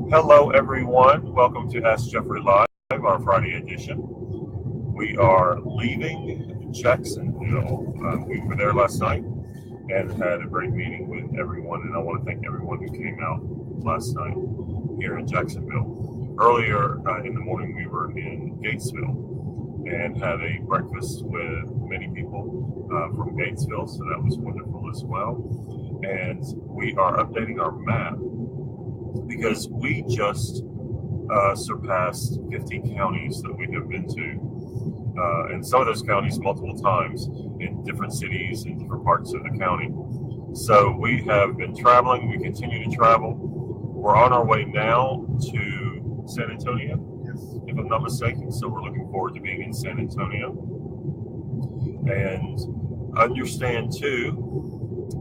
Hello, everyone. Welcome to Ask Jeffrey Live, our Friday edition. We are leaving Jacksonville. We were there last night and had a great meeting with everyone, and I want to thank everyone who came out last night here in Jacksonville. Earlier in the morning, we were in Gatesville and had a breakfast with many people from Gatesville, so that was wonderful as well. And we are updating our map because we just surpassed 50 counties that we have been to, and some of those counties multiple times in different cities and different parts of the county. So we have been traveling. We continue to travel. We're on our way now to San Antonio, if I'm not mistaken. So we're looking forward to being in San Antonio. And understand, too,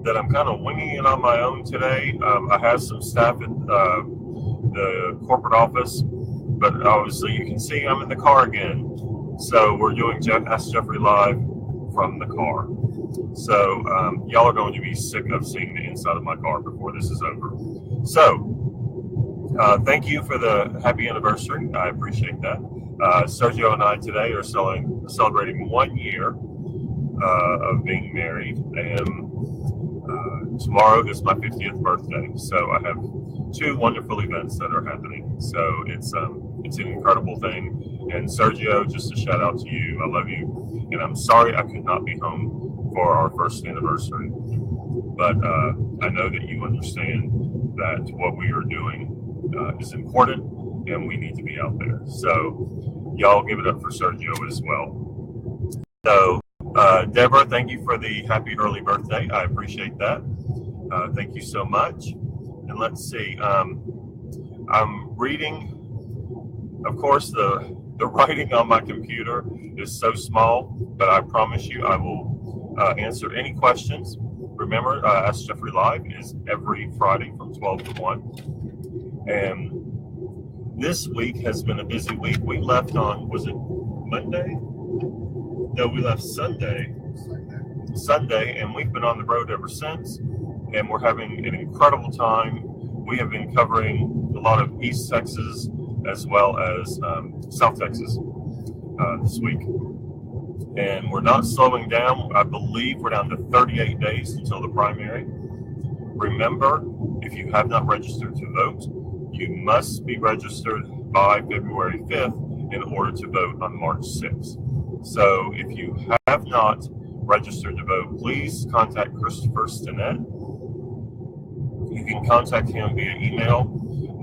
that I'm kind of winging it on my own today. I have some staff at the corporate office, but obviously you can see I'm in the car again. So we're doing Ask Jeffrey Live from the car. So y'all are going to be sick of seeing the inside of my car before this is over. So thank you for the happy anniversary. I appreciate that. Sergio and I today are celebrating 1 year of being married, and tomorrow is my 50th birthday, so I have two wonderful events that are happening. So it's an incredible thing. And Sergio, just a shout out to you. I love you, and I'm sorry I could not be home for our first anniversary, but I know that you understand that what we are doing is important, and we need to be out there. So y'all give it up for Sergio as well. So Deborah, thank you for the happy early birthday. I appreciate that. Thank you so much. And let's see. I'm reading. Of course, the writing on my computer is so small, but I promise you I will answer any questions. Remember, Ask Jeffrey Live is every Friday from 12 to 1. And this week has been a busy week. We left on, was it Monday? No, we left Sunday, and we've been on the road ever since, and we're having an incredible time. We have been covering a lot of East Texas as well as South Texas this week, and we're not slowing down. I believe we're down to 38 days until the primary. Remember, if you have not registered to vote, you must be registered by February 5th in order to vote on March 6th. So if you have not registered to vote, please contact Christopher Stinnett. You can contact him via email,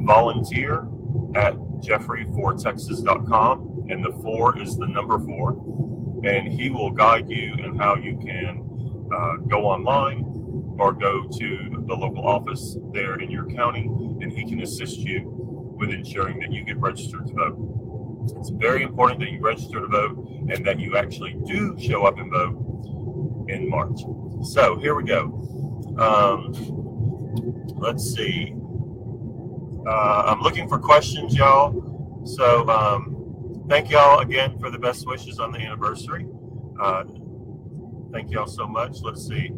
volunteer@jeffrey4texas.com, and the 4 is the number 4, and he will guide you in how you can go online or go to the local office there in your county, and he can assist you with ensuring that you get registered to vote. It's very important that you register to vote and that you actually do show up and vote in March. So here we go. Let's see. I'm looking for questions, y'all. So thank y'all again for the best wishes on the anniversary. Thank y'all so much. Let's see.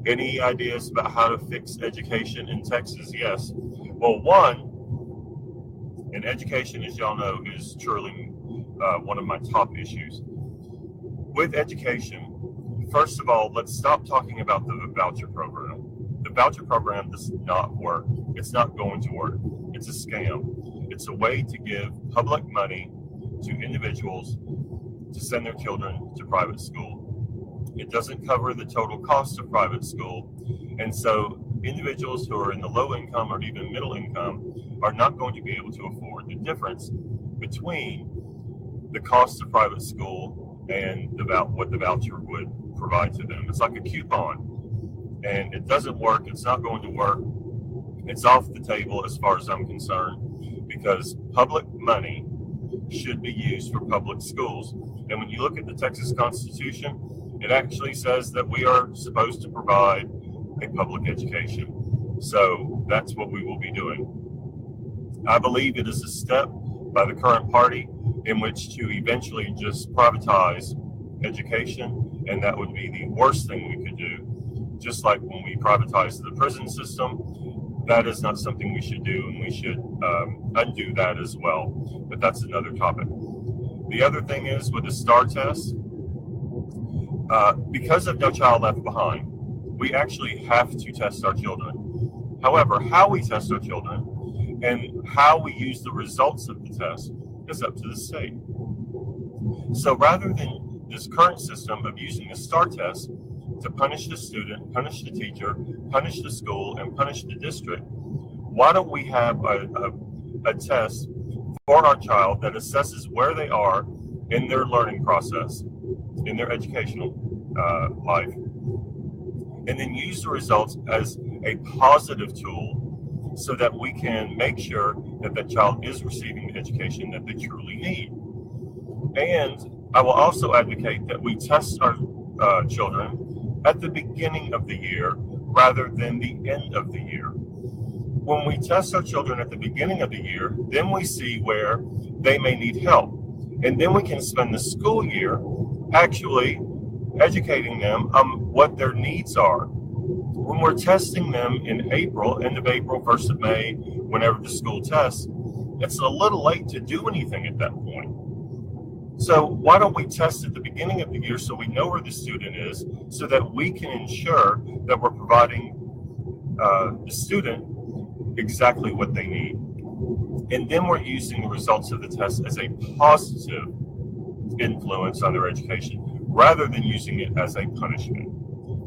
Any ideas about how to fix education in Texas? Yes. Well, one, and education, as y'all know, is truly one of my top issues. With education, first of all, let's stop talking about the voucher program. The voucher program does not work. It's not going to work. It's a scam. It's a way to give public money to individuals to send their children to private school. It doesn't cover the total cost of private school. And so individuals who are in the low income or even middle income are not going to be able to afford the difference between the cost of private school and what the voucher would provide to them. It's like a coupon, and it doesn't work. It's not going to work. It's off the table as far as I'm concerned, because public money should be used for public schools. And when you look at the Texas Constitution, it actually says that we are supposed to provide a public education. So that's what we will be doing. I believe it is a step by the current party in which to eventually just privatize education, and that would be the worst thing we could do. Just like when we privatized the prison system, that is not something we should do, and we should undo that as well. But that's another topic. The other thing is with the STAR test, because of No Child Left Behind, we actually have to test our children. However, how we test our children and how we use the results of the test is up to the state. So rather than this current system of using a STAR test to punish the student, punish the teacher, punish the school, and punish the district, why don't we have a test for our child that assesses where they are in their learning process, in their educational life, and then use the results as a positive tool so that we can make sure that that child is receiving the education that they truly need. And I will also advocate that we test our children at the beginning of the year rather than the end of the year. When we test our children at the beginning of the year, then we see where they may need help. And then we can spend the school year actually educating them on what their needs are. When we're testing them in April, end of April, 1st of May, whenever the school tests, it's a little late to do anything at that point. So why don't we test at the beginning of the year so we know where the student is, so that we can ensure that we're providing the student exactly what they need. And then we're using the results of the test as a positive influence on their education rather than using it as a punishment.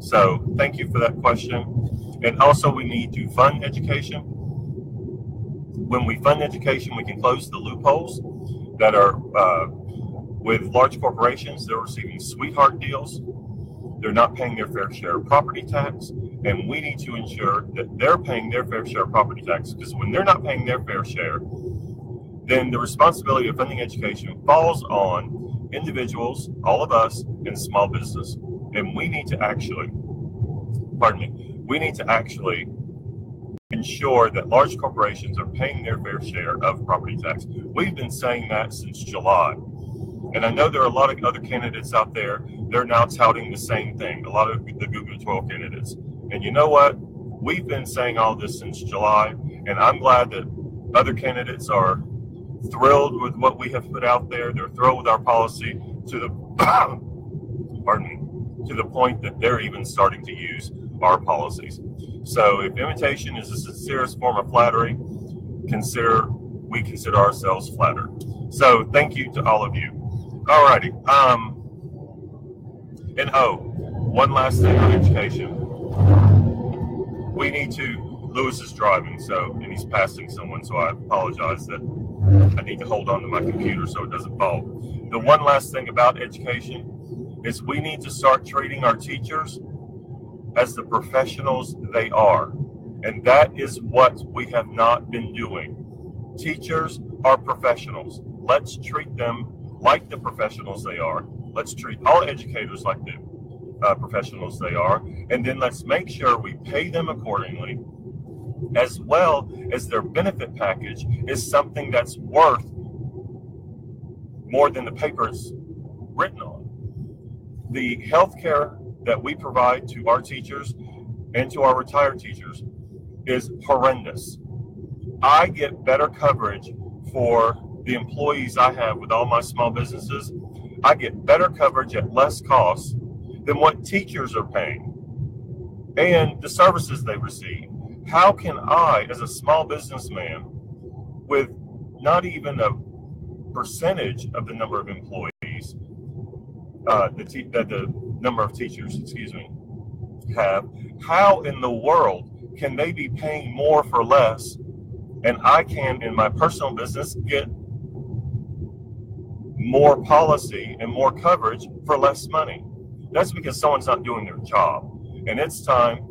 So thank you for that question. And also we need to fund education. When we fund education, we can close the loopholes that are with large corporations. They're receiving sweetheart deals. They're not paying their fair share of property tax. And we need to ensure that they're paying their fair share of property tax, because when they're not paying their fair share, then the responsibility of funding education falls on individuals, all of us, and small business. And we need to actually, ensure that large corporations are paying their fair share of property tax. We've been saying that since July. And I know there are a lot of other candidates out there, they're now touting the same thing, a lot of the gubernatorial candidates. And you know what? We've been saying all this since July, and I'm glad that other candidates are thrilled with what we have put out there. They're thrilled with our policy to the to the point that they're even starting to use our policies. So if imitation is the sincerest form of flattery, we consider ourselves flattered. So thank you to all of you. Alrighty. And one last thing on education. We need to, Lewis is driving, and he's passing someone, so I apologize that I need to hold on to my computer so it doesn't fall. The one last thing about education is we need to start treating our teachers as the professionals they are. And that is what we have not been doing. Teachers are professionals. Let's treat them like the professionals they are. Let's treat all educators like the professionals they are. And then let's make sure we pay them accordingly, as well as their benefit package is something that's worth more than the paper it's written on. The health care that we provide to our teachers and to our retired teachers is horrendous. I get better coverage for the employees I have with all my small businesses. I get better coverage at less cost than what teachers are paying and the services they receive. How can I, as a small businessman with not even a percentage of the number of employees, the number of teachers, have, how in the world can they be paying more for less, and I can, in my personal business, get more policy and more coverage for less money? That's because someone's not doing their job. And it's time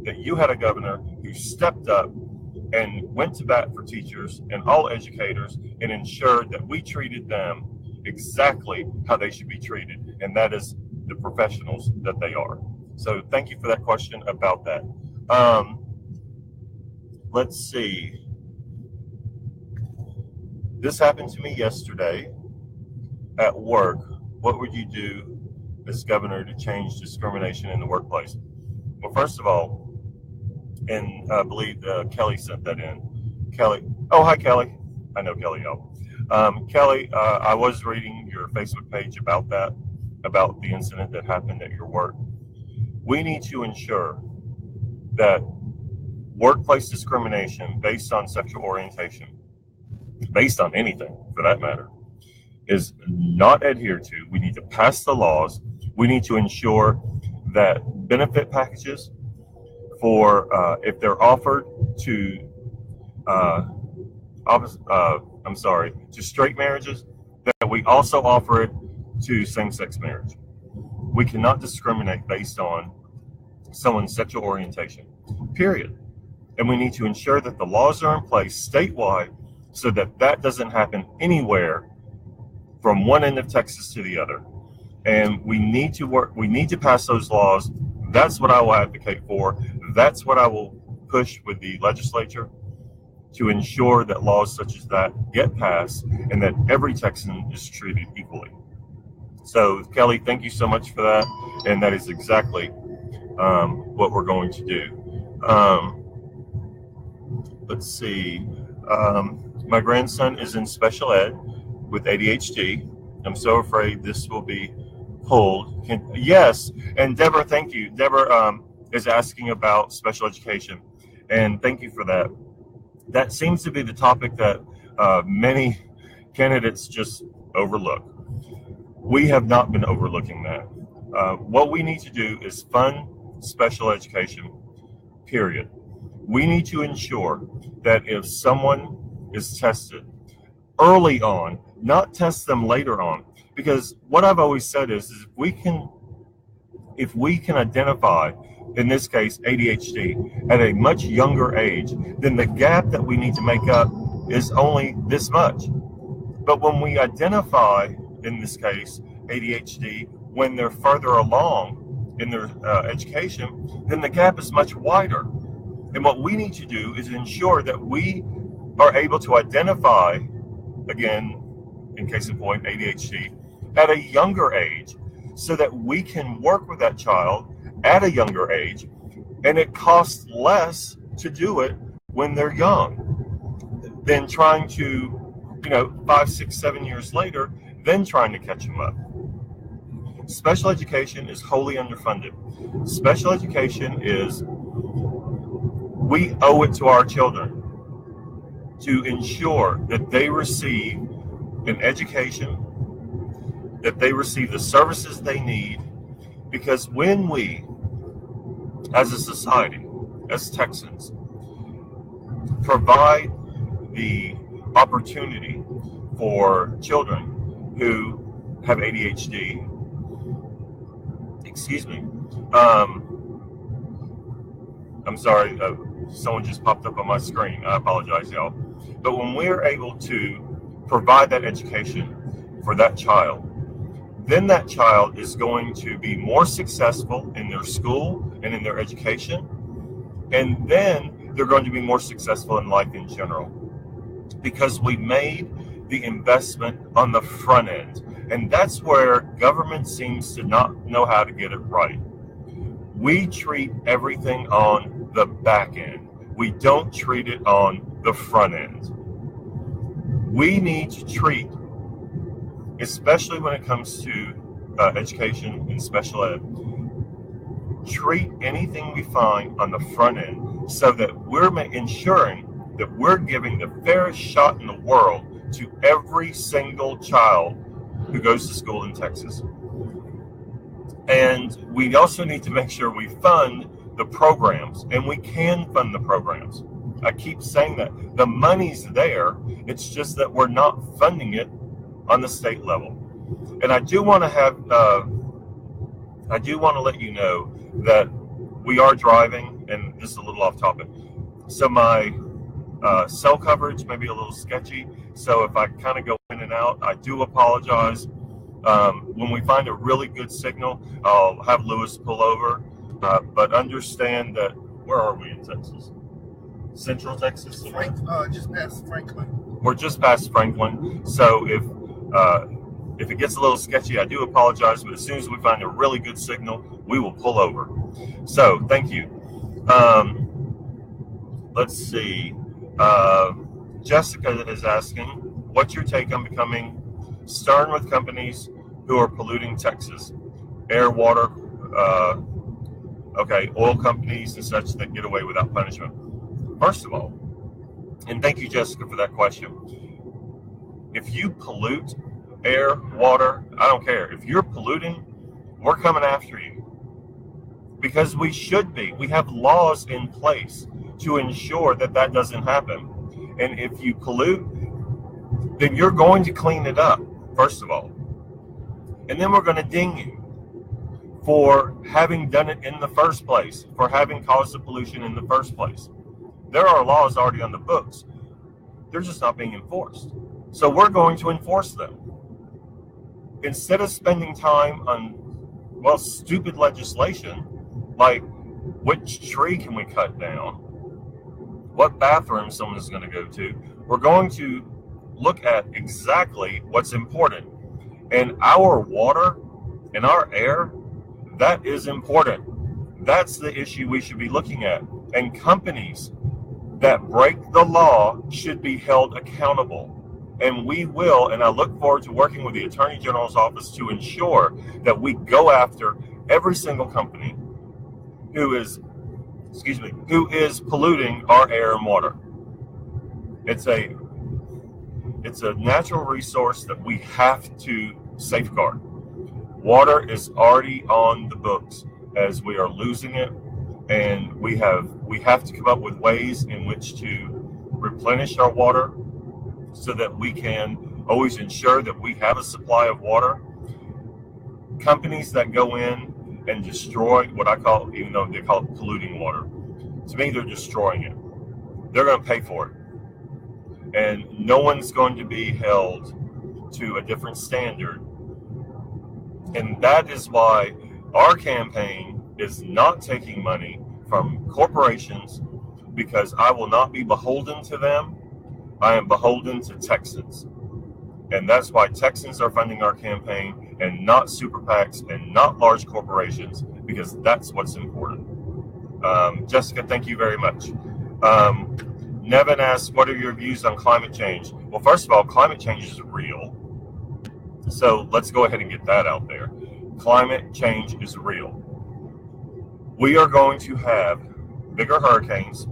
that you had a governor who stepped up and went to bat for teachers and all educators and ensured that we treated them exactly how they should be treated, and that is the professionals that they are. So thank you for that question about that. Let's see. This happened to me yesterday at work. What would you do as governor to change discrimination in the workplace? Well, first of all, and I believe Kelly sent that in. Kelly, oh, hi, Kelly. I know Kelly, y'all. Kelly, I was reading your Facebook page about that, about the incident that happened at your work. We need to ensure that workplace discrimination based on sexual orientation, based on anything for that matter, is not adhered to. We need to pass the laws. We need to ensure that benefit packages for if they're offered to to straight marriages, that we also offer it to same-sex marriage. We cannot discriminate based on someone's sexual orientation, period. And we need to ensure that the laws are in place statewide so that that doesn't happen anywhere from one end of Texas to the other. And we need to pass those laws. That's what I will advocate for. That's what I will push with the legislature, to ensure that laws such as that get passed and that every Texan is treated equally. So, Kelly, thank you so much for that. And that is exactly what we're going to do. Let's see. My grandson is in special ed with ADHD. I'm so afraid this will be pulled. Yes. And Deborah, thank you. Deborah is asking about special education. And thank you for that. That seems to be the topic that many candidates just overlook. We have not been overlooking that. What we need to do is fund special education, period. We need to ensure that if someone is tested early on, not test them later on. Because what I've always said is if we can identify, in this case, ADHD, at a much younger age, then the gap that we need to make up is only this much. But when we identify, in this case, ADHD, when they're further along in their education, then the gap is much wider. And what we need to do is ensure that we are able to identify, again, in case in point, ADHD, at a younger age, so that we can work with that child at a younger age, and it costs less to do it when they're young than trying to, 5, 6, 7 years later, then trying to catch them up. Special education is wholly underfunded. Special education is, we owe it to our children to ensure that they receive an education, that they receive the services they need, because when we, as a society, as Texans, provide the opportunity for children who have ADHD, I'm sorry, someone just popped up on my screen. I apologize, y'all. But when we're able to provide that education for that child, then that child is going to be more successful in their school and in their education. And then they're going to be more successful in life in general, because we made the investment on the front end. And that's where government seems to not know how to get it right. We treat everything on the back end. We don't treat it on the front end. We need to treat, especially when it comes to education and special ed, treat anything we find on the front end so that we're ensuring that we're giving the fairest shot in the world to every single child who goes to school in Texas. And we also need to make sure we fund the programs, and we can fund the programs. I keep saying that. The money's there, it's just that we're not funding it on the state level. And I do want to let you know that we are driving, and this is a little off topic. So my cell coverage may be a little sketchy. So if I kind of go in and out, I do apologize. When we find a really good signal, I'll have Lewis pull over. But understand that, where are we in Texas? Central Texas? Just past Franklin. We're just past Franklin. So if it gets a little sketchy, I do apologize. But as soon as we find a really good signal, we will pull over. So thank you. Let's see. Jessica is asking, what's your take on becoming stern with companies who are polluting Texas? Air, water, oil companies and such that get away without punishment. First of all, and thank you, Jessica, for that question. If you pollute air, water, I don't care. If you're polluting, we're coming after you. Because we should be. We have laws in place to ensure that that doesn't happen. And if you pollute, then you're going to clean it up, first of all. And then we're going to ding you for having done it in the first place, for having caused the pollution in the first place. There are laws already on the books. They're just not being enforced. So we're going to enforce them. Instead of spending time on, stupid legislation, like which tree can we cut down, what bathroom someone is going to go to, we're going to look at exactly what's important. And our water and our air, that is important. That's the issue we should be looking at. And companies that break the law should be held accountable. And we will, and I look forward to working with the Attorney General's office to ensure that we go after every single company who is polluting our air and water. It's a natural resource that we have to safeguard. Water is already on the books as we are losing it, and we have to come up with ways in which to replenish our water so that we can always ensure that we have a supply of water. Companies that go in and destroy what I call, even though they call it polluting water, to me they're destroying it. They're going to pay for it. And no one's going to be held to a different standard. And that is why our campaign is not taking money from corporations, because I will not be beholden to them. I am beholden to Texans. And that's why Texans are funding our campaign and not super PACs and not large corporations, because that's what's important. Jessica, thank you very much. Nevin asks, what are your views on climate change? Well, first of all, climate change is real. So let's go ahead and get that out there. Climate change is real. We are going to have bigger hurricanes.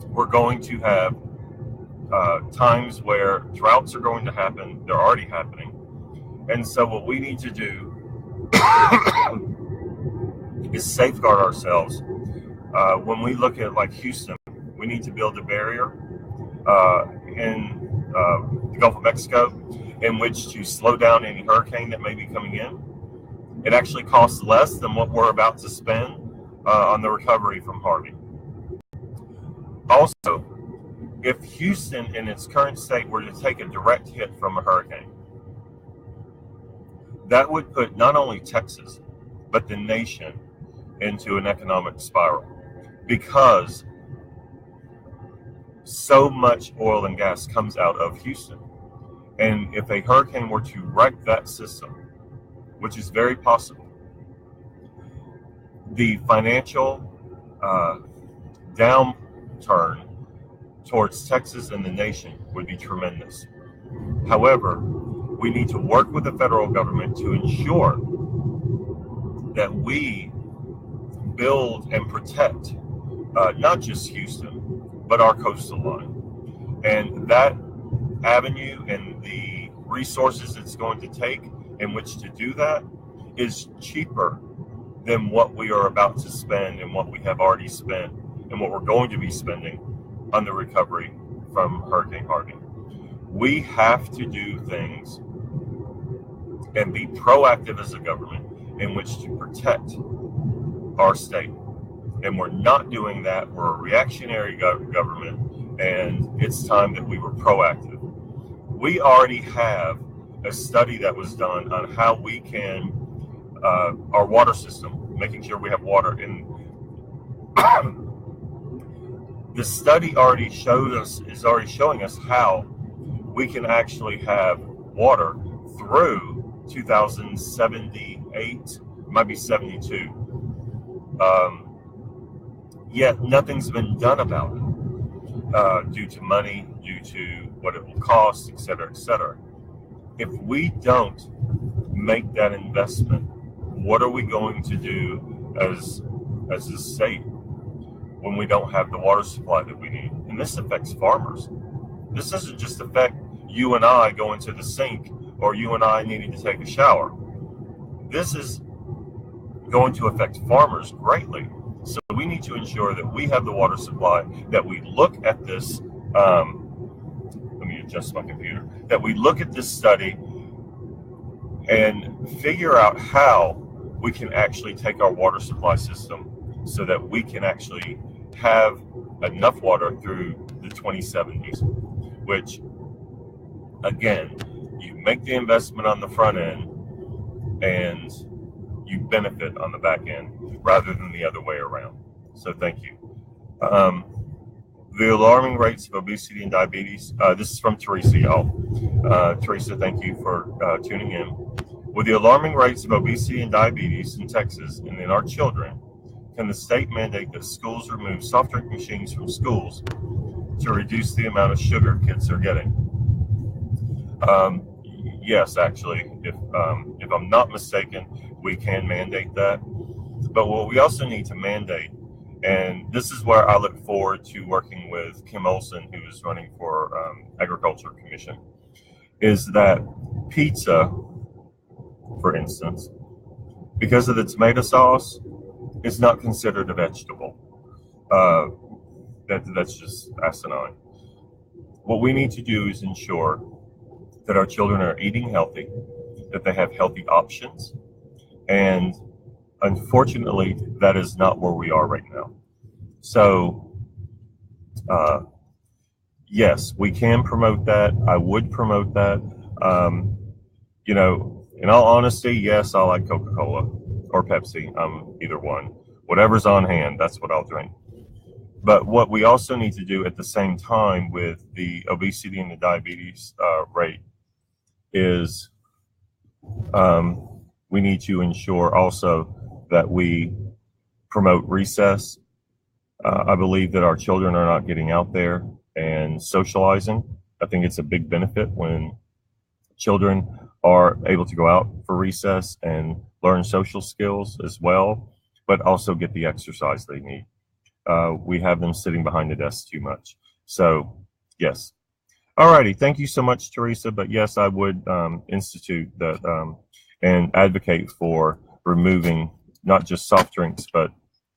We're going to have times where droughts are going to happen. They're already happening. And so what we need to do is safeguard ourselves. When we look at like Houston, we need to build a barrier in the Gulf of Mexico in which to slow down any hurricane that may be coming in. It actually costs less than what we're about to spend on the recovery from Harvey. Also, if Houston in its current state were to take a direct hit from a hurricane, that would put not only Texas, but the nation into an economic spiral, because so much oil and gas comes out of Houston. And if a hurricane were to wreck that system, which is very possible, the financial downturn towards Texas and the nation would be tremendous. However, we need to work with the federal government to ensure that we build and protect not just Houston, but our coastal line. And that avenue and the resources it's going to take in which to do that is cheaper than what we are about to spend and what we have already spent and what we're going to be spending on the recovery from Hurricane Harvey. We have to do things and be proactive as a government in which to protect our state. And we're not doing that. We're a reactionary government, and it's time that we were proactive. We already have a study that was done on how we can, our water system, making sure we have water in. The study already is already showing us how we can actually have water through 2078, it might be 72. yet nothing's been done about it due to money, due to what it will cost, et cetera, et cetera. If we don't make that investment, what are we going to do as a state when we don't have the water supply that we need? And this affects farmers. This doesn't just affect you and I going to the sink or you and I needing to take a shower. This is going to affect farmers greatly. So we need to ensure that we have the water supply, that we look at this, let me adjust my computer, that we look at this study and figure out how we can actually take our water supply system so that we can actually have enough water through the 2070s, which, again, you make the investment on the front end and you benefit on the back end rather than the other way around. So thank you. The alarming rates of obesity and diabetes. This is from Teresa, y'all. Teresa, thank you for tuning in. With the alarming rates of obesity and diabetes in Texas and in our children, can the state mandate that schools remove soft drink machines from schools to reduce the amount of sugar kids are getting? Yes, actually, if I'm not mistaken, we can mandate that. But what we also need to mandate, and this is where I look forward to working with Kim Olson, who is running for Agriculture Commission, is that pizza, for instance, because of the tomato sauce, is not considered a vegetable. That's just asinine. What we need to do is ensure that our children are eating healthy, that they have healthy options, and unfortunately, that is not where we are right now. So, yes, we can promote that. I would promote that. In all honesty, yes, I like Coca-Cola or Pepsi. Either one. Whatever's on hand, that's what I'll drink. But what we also need to do at the same time with the obesity and the diabetes rate is we need to ensure also that we promote recess. I believe that our children are not getting out there and socializing. I think it's a big benefit when children are able to go out for recess and learn social skills as well, but also get the exercise they need. We have them sitting behind the desk too much. So, yes. Alrighty, thank you so much, Teresa. But yes, I would institute that and advocate for removing not just soft drinks, but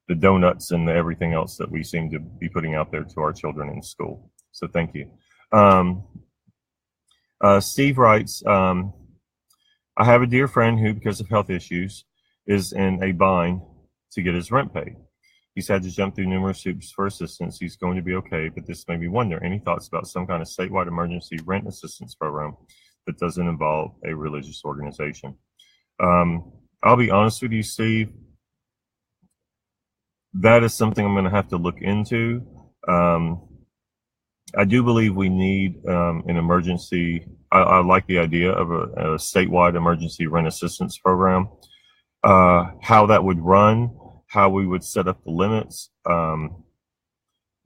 the donuts and everything else that we seem to be putting out there to our children in school. So thank you. Steve writes, I have a dear friend who, because of health issues, is in a bind to get his rent paid. He's had to jump through numerous hoops for assistance. He's going to be okay, but this made me wonder, any thoughts about some kind of statewide emergency rent assistance program that doesn't involve a religious organization? I'll be honest with you, Steve. That is something I'm going to have to look into. I do believe we need an emergency. I like the idea of a statewide emergency rent assistance program. How that would run, how we would set up the limits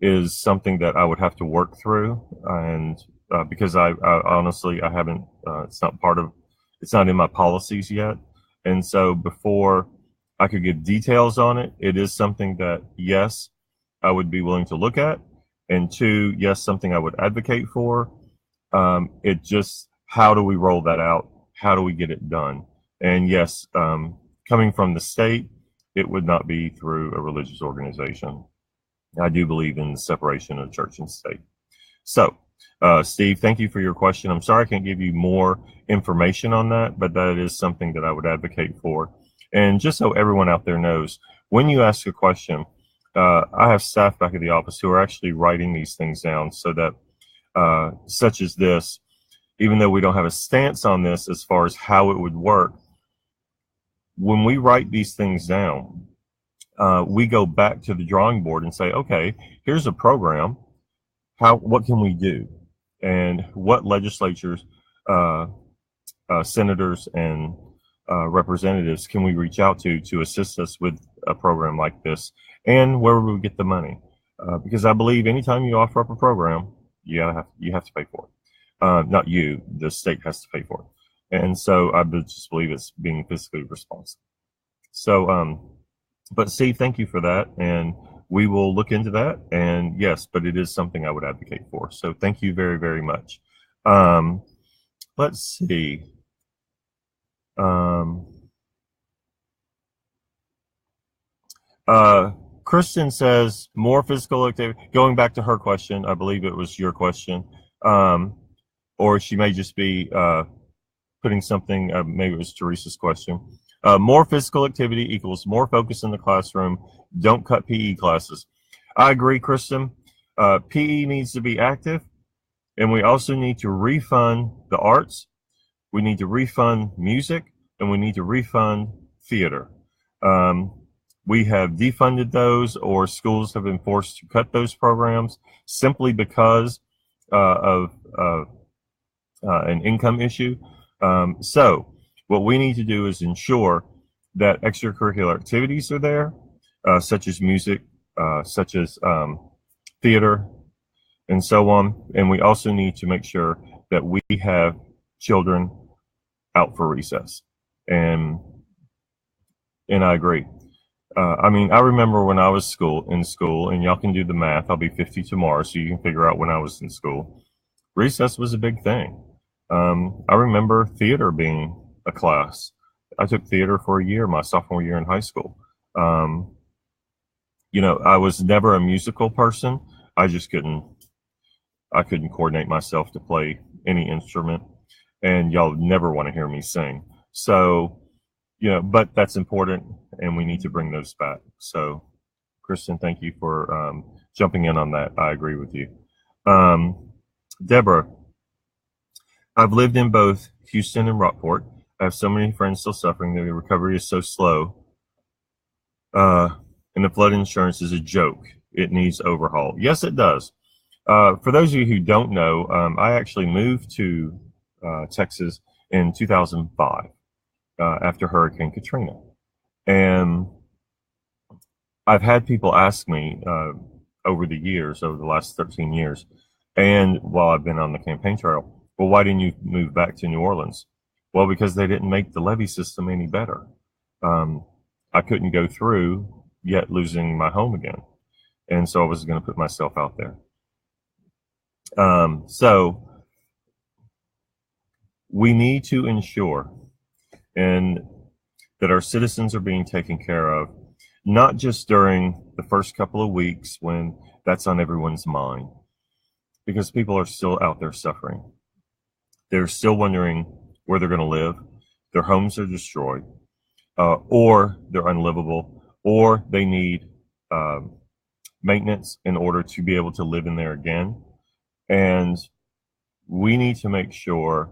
is something that I would have to work through. And because I honestly, I haven't, it's not in my policies yet. And so before I could give details on it, it is something that, yes, I would be willing to look at. And two, yes, something I would advocate for. It just, how do we roll that out? How do we get it done? And yes, coming from the state, it would not be through a religious organization. I do believe in the separation of church and state. So, Steve, thank you for your question. I'm sorry I can't give you more information on that, but that is something that I would advocate for. And just so everyone out there knows, when you ask a question, I have staff back at the office who are actually writing these things down so that, such as this, even though we don't have a stance on this as far as how it would work, when we write these things down, we go back to the drawing board and say, okay, here's a program. What can we do? And what legislatures, senators, and representatives can we reach out to assist us with a program like this, and where would we get the money? Because I believe anytime you offer up a program, you have to pay for it. Not you, the state has to pay for it. And so I just believe it's being fiscally responsible. So, but Steve, thank you for that, and we will look into that. And yes, but it is something I would advocate for. So thank you very, very much. Let's see. Kristen says more physical activity. Going back to her question, I believe it was your question, or she may just be putting something. Maybe it was Teresa's question. More physical activity equals more focus in the classroom. Don't cut PE classes. I agree, Kristen. PE needs to be active, and we also need to refund the arts. We need to refund music, and we need to refund theater. We have defunded those, or schools have been forced to cut those programs simply because of an income issue. So what we need to do is ensure that extracurricular activities are there, such as music, such as theater, and so on. And we also need to make sure that we have children out for recess. And I agree. I mean, I remember when I was in school, and y'all can do the math. I'll be 50 tomorrow, so you can figure out when I was in school. Recess was a big thing. I remember theater being a class. I took theater for a year, my sophomore year in high school. You know, I was never a musical person. I couldn't coordinate myself to play any instrument, and y'all never want to hear me sing. So, you know, but that's important, and we need to bring those back. So, Kristen, thank you for jumping in on that. I agree with you. Deborah, I've lived in both Houston and Rockport. I have so many friends still suffering. The recovery is so slow. And the flood insurance is a joke. It needs overhaul. Yes, it does. For those of you who don't know, I actually moved to Texas in 2005 after Hurricane Katrina. And I've had people ask me over the last 13 years, and while I've been on the campaign trail, well, why didn't you move back to New Orleans? Well, because they didn't make the levee system any better. I couldn't go through yet losing my home again. And so I was going to put myself out there. So we need to ensure that our citizens are being taken care of, not just during the first couple of weeks when that's on everyone's mind, because people are still out there suffering. They're still wondering where they're going to live. Their homes are destroyed, or they're unlivable, or they need maintenance in order to be able to live in there again. And we need to make sure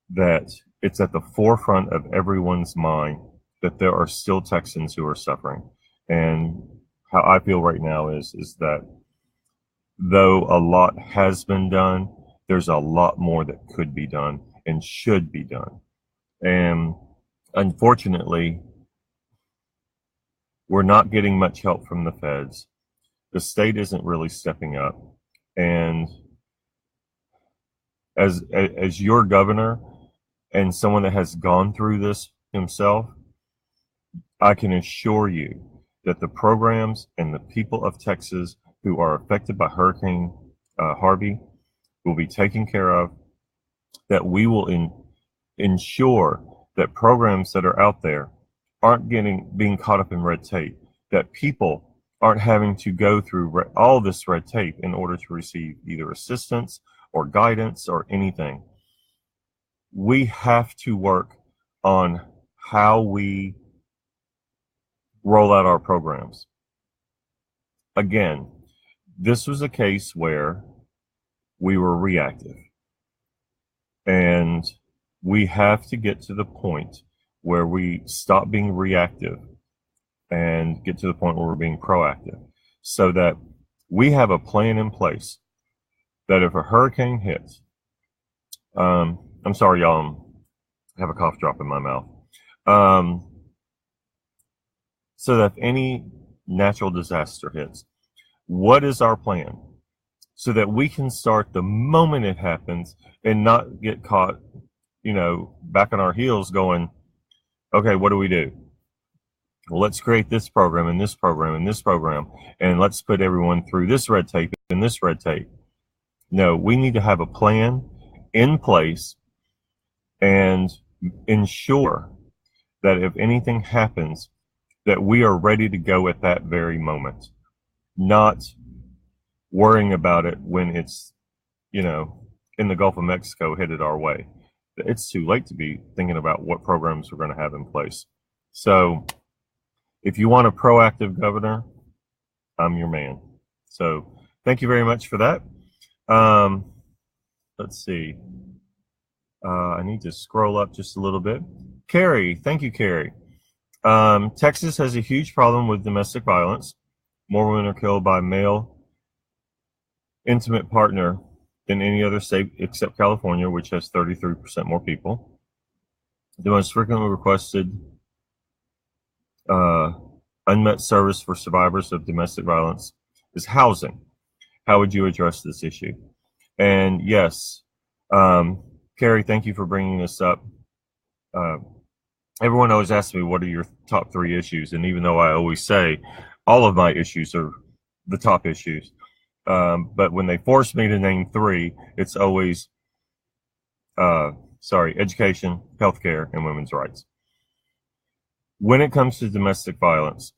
that it's at the forefront of everyone's mind that there are still Texans who are suffering. And how I feel right now is that though a lot has been done, there's a lot more that could be done and should be done. And unfortunately, we're not getting much help from the feds. The state isn't really stepping up. And as your governor and someone that has gone through this himself, I can assure you that the programs and the people of Texas who are affected by Hurricane Harvey will be taken care of, that we will ensure that programs that are out there aren't being caught up in red tape, that people aren't having to go through all this red tape in order to receive either assistance or guidance or anything. We have to work on how we roll out our programs. Again, this was a case where we were reactive. And we have to get to the point where we stop being reactive and get to the point where we're being proactive, so that we have a plan in place that if a hurricane hits, I'm sorry, y'all, I have a cough drop in my mouth. so that if any natural disaster hits, what is our plan? So that we can start the moment it happens and not get caught, back on our heels going, okay, what do we do? Well, let's create this program and this program and this program, and let's put everyone through this red tape and this red tape. No, we need to have a plan in place and ensure that if anything happens, that we are ready to go at that very moment, not worrying about it when it's, in the Gulf of Mexico headed our way. It's too late to be thinking about what programs we're going to have in place. So if you want a proactive governor, I'm your man. So thank you very much for that. Let's see. I need to scroll up just a little bit. Carrie, thank you, Carrie. Texas has a huge problem with domestic violence. More women are killed by male intimate partner than any other state except California, which has 33% more people. The most frequently requested unmet service for survivors of domestic violence is housing. How would you address this issue? And yes, Carrie, thank you for bringing this up. Everyone always asks me, what are your top 3 issues? And even though I always say all of my issues are the top issues, but when they force me to name 3, it's always, education, healthcare, and women's rights. When it comes to domestic violence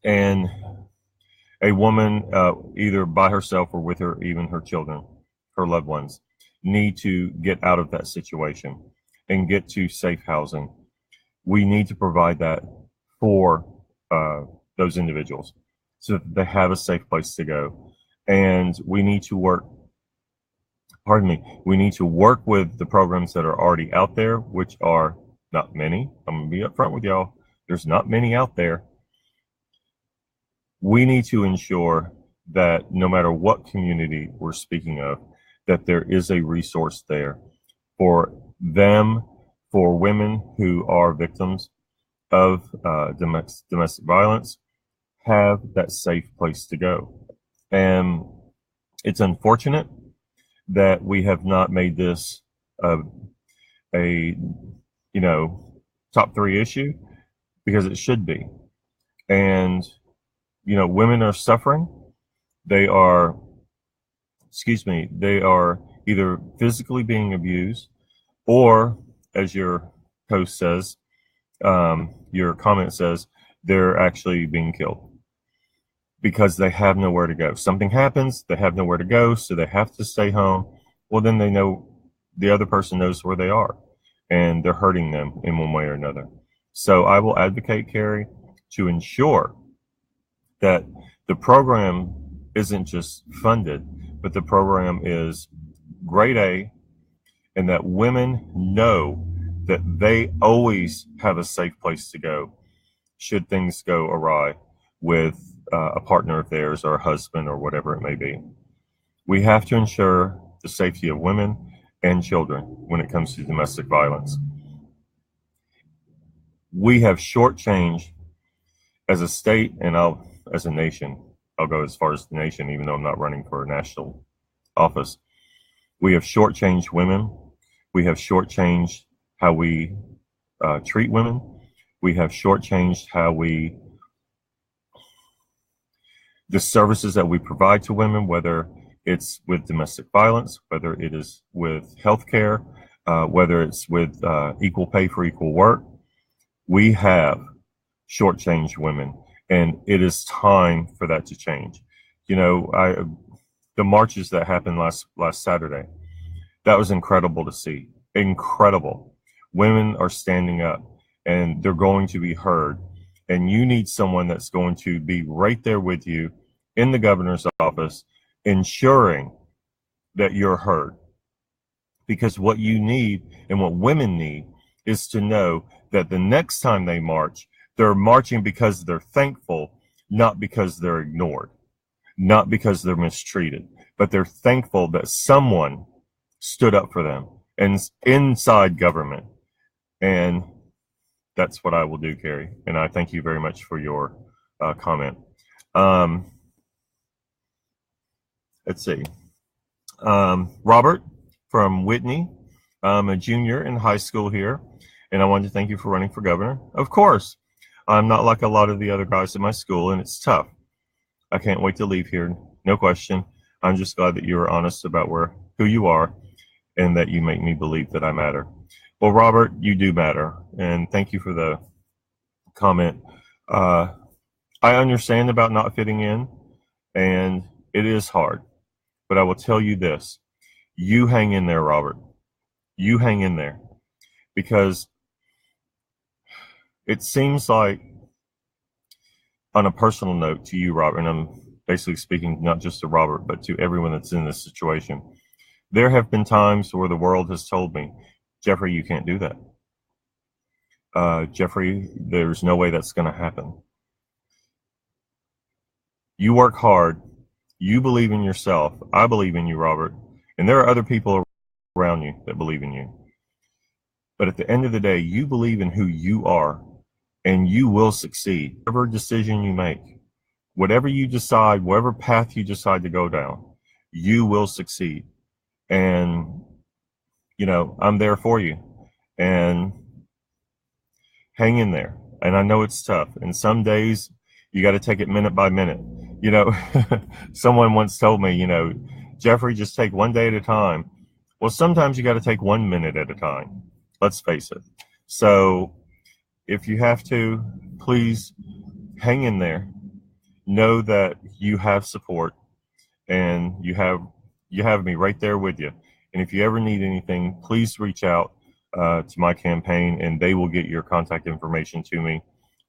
and a woman, either by herself or with even her children, her loved ones, need to get out of that situation and get to safe housing, we need to provide that for those individuals so that they have a safe place to go. And we need to work with the programs that are already out there, which are not many. I'm going to be upfront with y'all. There's not many out there. We need to ensure that no matter what community we're speaking of, that there is a resource there for them, for women who are victims of domestic violence, have that safe place to go. And it's unfortunate that we have not made this a top 3 issue, because it should be. And women are suffering. They are either physically being abused, or, as your post says, your comment says, they're actually being killed because they have nowhere to go. Something happens, they have nowhere to go, so they have to stay home. Well, then they know, the other person knows where they are, and they're hurting them in one way or another. So I will advocate, Carrie, to ensure that the program isn't just funded, but the program is grade A, and that women know that they always have a safe place to go should things go awry with a partner of theirs or a husband or whatever it may be. We have to ensure the safety of women and children when it comes to domestic violence. We have shortchanged as a state, and as a nation, I'll go as far as the nation, even though I'm not running for a national office. We have shortchanged women. We have shortchanged how we treat women. We have shortchanged the services that we provide to women, whether it's with domestic violence, whether it is with healthcare, whether it's with equal pay for equal work. We have shortchanged women, and it is time for that to change. The marches that happened last Saturday, that was incredible to see. Incredible. Women are standing up, and they're going to be heard. And you need someone that's going to be right there with you in the governor's office, ensuring that you're heard. Because what you need and what women need is to know that the next time they march, they're marching because they're thankful, not because they're ignored, not because they're mistreated, but they're thankful that someone stood up for them and inside government. And that's what I will do, Carrie. And I thank you very much for your comment. Let's see. Robert from Whitney. I'm a junior in high school here, and I wanted to thank you for running for governor. Of course, I'm not like a lot of the other guys at my school, and it's tough. I can't wait to leave here, no question. I'm just glad that you are honest about who you are, and that you make me believe that I matter. Well, Robert, you do matter, and thank you for the comment. I understand about not fitting in, and it is hard, but I will tell you this. You hang in there, Robert. You hang in there, because it seems like, on a personal note to you, Robert, and I'm basically speaking not just to Robert, but to everyone that's in this situation, there have been times where the world has told me, Jeffrey, you can't do that. Jeffrey, there's no way that's going to happen. You work hard. You believe in yourself. I believe in you, Robert. And there are other people around you that believe in you. But at the end of the day, you believe in who you are, and you will succeed. Whatever decision you make, whatever you decide, whatever path you decide to go down, you will succeed. And, you know, I'm there for you. And hang in there. And I know it's tough. And some days you got to take it minute by minute. You know, someone once told me, you know, Jeffrey, just take one day at a time. Well, sometimes you got to take 1 minute at a time. Let's face it. So if you have to, please hang in there. Know that you have support, and you have me right there with you. And if you ever need anything, please reach out to my campaign, and they will get your contact information to me.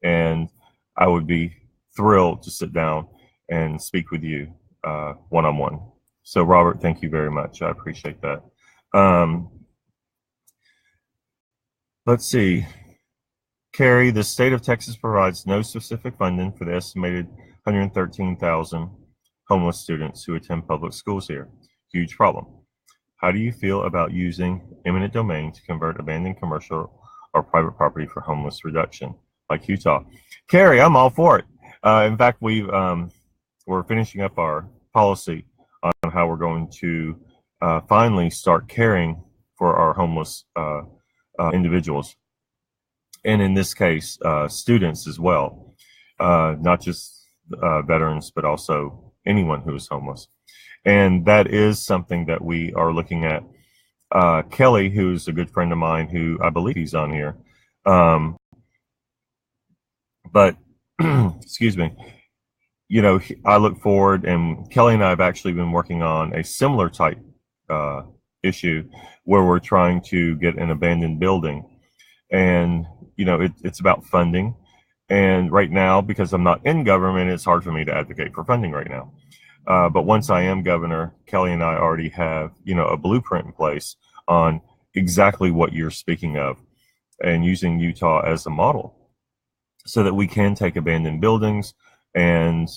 And I would be thrilled to sit down and speak with you one-on-one. So, Robert, thank you very much. I appreciate that. Let's see. Carrie, the state of Texas provides no specific funding for the estimated 113,000 homeless students who attend public schools here. Huge problem. How do you feel about using eminent domain to convert abandoned commercial or private property for homeless reduction, like Utah? Carrie, I'm all for it. In fact, we're finishing up our policy on how we're going to finally start caring for our homeless individuals. And in this case, students as well, not just veterans, but also anyone who is homeless. And that is something that we are looking at. Kelly, who's a good friend of mine, who I believe he's on here, but excuse me, you know, I look forward, and Kelly and I have actually been working on a similar type issue where we're trying to get an abandoned building. And, you know, it's about funding. And right now, because I'm not in government, it's hard for me to advocate for funding right now. But once I am governor, Kelly and I already have, you know, a blueprint in place on exactly what you're speaking of, and using Utah as a model so that we can take abandoned buildings and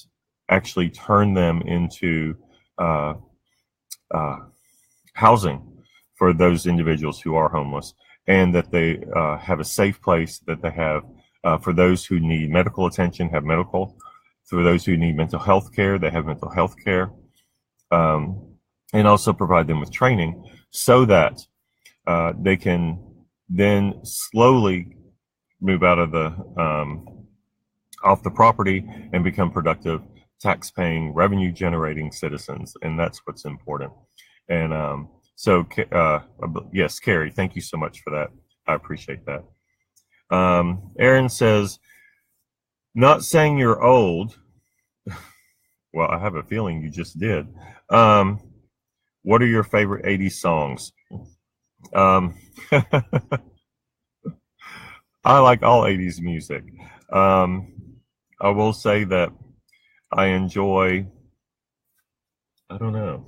actually turn them into housing for those individuals who are homeless, and that they have a safe place, that they have for those who need medical attention, have medical. For those who need mental health care, they have mental health care, and also provide them with training so that they can then slowly move out of the off the property and become productive, tax-paying, revenue-generating citizens, and that's what's important. And so, yes, Carrie, thank you so much for that. I appreciate that. Aaron says, not saying you're old. Well, I have a feeling you just did. What are your favorite 80s songs? I like all 80s music. I will say that I enjoy, I don't know.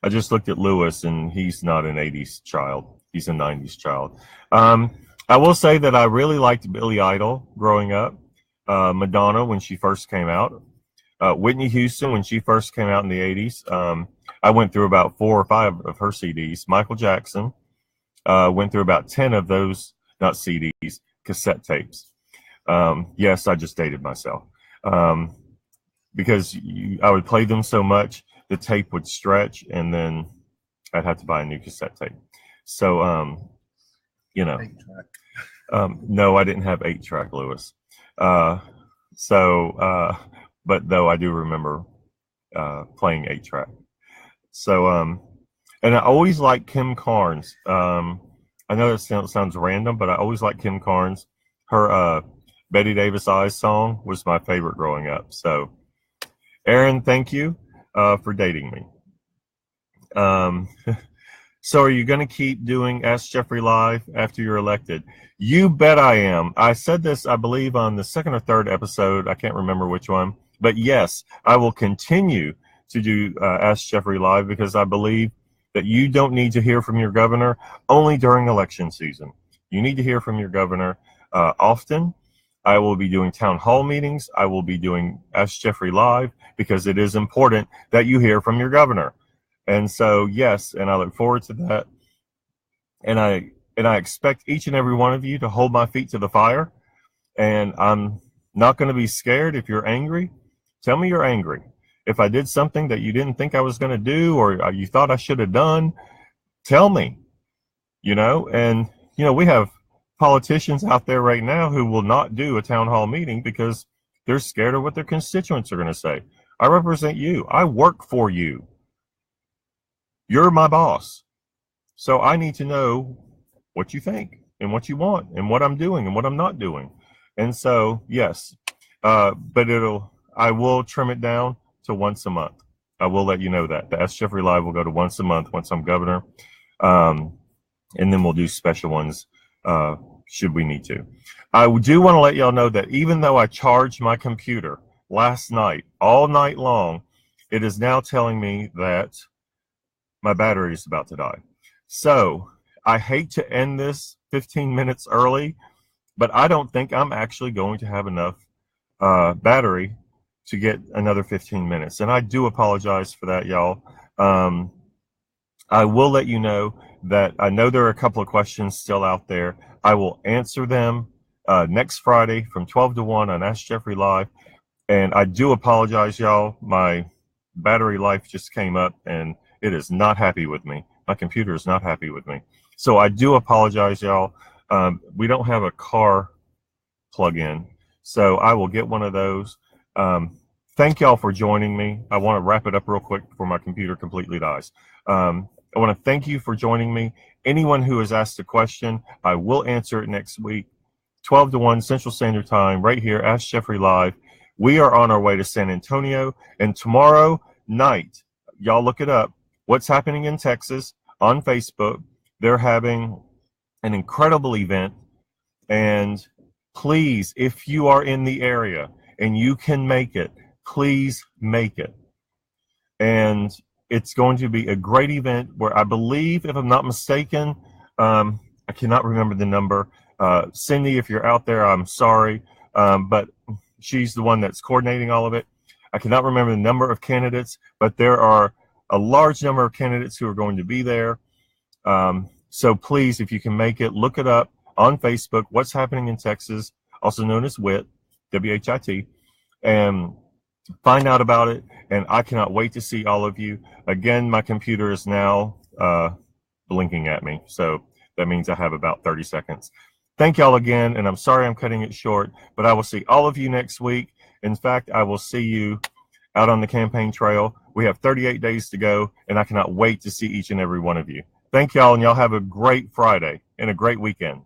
I just looked at Lewis, and he's not an 80s child. He's a 90s child. I will say that I really liked Billy Idol growing up. Madonna when she first came out. Whitney Houston when she first came out in the 80s. I went through about 4 or 5 of her CDs. Michael Jackson. went through about 10 of those, not CDs, cassette tapes. Yes, I just dated myself. Because I would play them so much, the tape would stretch, and then I'd have to buy a new cassette tape. So, you know, no, I didn't have 8-track, Lewis. But though I do remember playing 8-track. So, and I always liked Kim Carnes. I know that sounds random, but I always liked Kim Carnes. Her Betty Davis Eyes song was my favorite growing up. So, Aaron, thank you for dating me. So are you going to keep doing Ask Jeffrey Live after you're elected? You bet I am. I said this, I believe, on the second or third episode. I can't remember which one. But yes, I will continue to do Ask Jeffrey Live because I believe that you don't need to hear from your governor only during election season. You need to hear from your governor often. I will be doing town hall meetings. I will be doing Ask Jeffrey Live because it is important that you hear from your governor. And so, yes, and I look forward to that. And I expect each and every one of you to hold my feet to the fire. And I'm not going to be scared if you're angry. Tell me you're angry. If I did something that you didn't think I was going to do or you thought I should have done, tell me, and, we have politicians out there right now who will not do a town hall meeting because they're scared of what their constituents are going to say. I represent you. I work for you. You're my boss. So I need to know what you think and what you want and what I'm doing and what I'm not doing. And so, yes, but I will trim it down to once a month. I will let you know that. The Ask Jeffrey Live will go to once a month once I'm governor. And then we'll do special ones should we need to. I do want to let y'all know that even though I charged my computer last night, all night long, it is now telling me that my battery is about to die. So I hate to end this 15 minutes early, but I don't think I'm actually going to have enough battery to get another 15 minutes. And I do apologize for that, y'all. I will let you know that I know there are a couple of questions still out there. I will answer them next Friday from 12 to 1 on Ask Jeffrey Live. And I do apologize, y'all. My battery life just came up and it is not happy with me. My computer is not happy with me. So I do apologize, y'all. We don't have a car plug-in, so I will get one of those. Thank y'all for joining me. I want to wrap it up real quick before my computer completely dies. I want to thank you for joining me. Anyone who has asked a question, I will answer it next week, 12 to 1 Central Standard Time, right here, Ask Jeffrey Live. We are on our way to San Antonio, and tomorrow night, y'all look it up, What's Happening in Texas on Facebook. They're having an incredible event, and please, if you are in the area and you can make it, please make it. And it's going to be a great event where I believe, if I'm not mistaken, I cannot remember the number. Cindy, if you're out there, I'm sorry, but she's the one that's coordinating all of it. I cannot remember the number of candidates, but there are a large number of candidates who are going to be there. So please, if you can make it, look it up on Facebook, What's Happening in Texas, also known as WHIT, W-H-I-T, and find out about it. And I cannot wait to see all of you. Again, my computer is now blinking at me, so that means I have about 30 seconds. Thank y'all again, and I'm sorry I'm cutting it short, but I will see all of you next week. In fact, I will see you out on the campaign trail. We have 38 days to go, and I cannot wait to see each and every one of you. Thank y'all, and y'all have a great Friday and a great weekend.